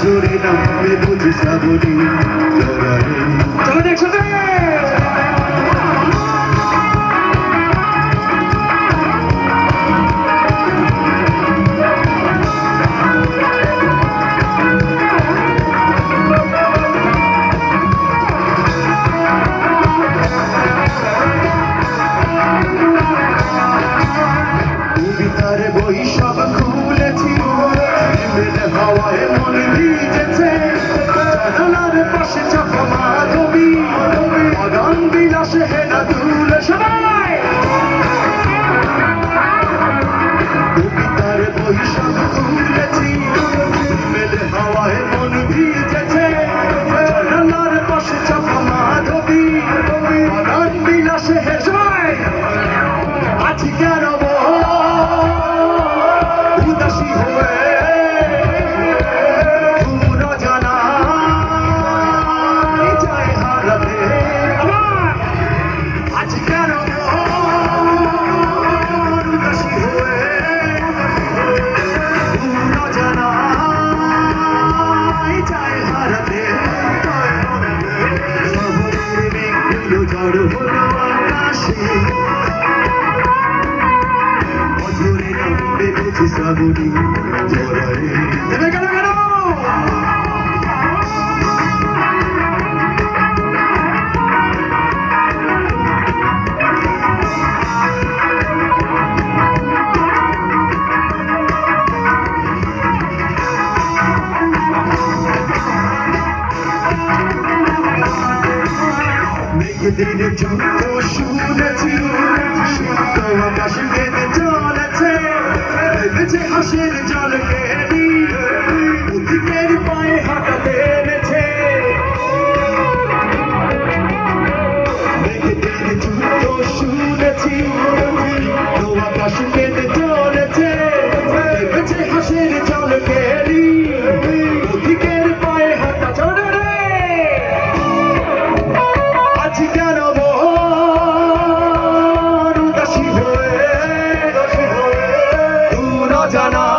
ঝরে নামবে বুঝি শ্রাবণী জড়ারে। চলো একসাথে কবিতার বই সব খুলেছি, হাওয়ায় মন ভিজেছে, জানালার পাশে চাপা মাধবী, অগান বিলাসে হেনা দুলে সবাই। কবিতার বই সব খুলেছি, হাওয়ায় মন ভিজেছে, জানালার পাশে চাপা মাধবী, অগান বিলাসে হে সবাই। আজ কেন উদাসী হয়ে শ্রাবণী জড়ারে। মেঘেদের যুদ্ধ শুনেছি, শুদ্ধ আকাশ কেঁদে চলেছে, ভেবেছে হাসির জল কেনি বুদ্ধিকের পায়ে হাঁটাতে এনেছে। মেঘেদের যুদ্ধ শুনেছি, শুদ্ধ আকাশ কেঁদে চলেছে, ভেবেছে হাসির জল কেনি বুদ্ধিকের পায়ে হাঁটা চলে রে। আজ কেন মন উদাসী হয়ে দূর জানা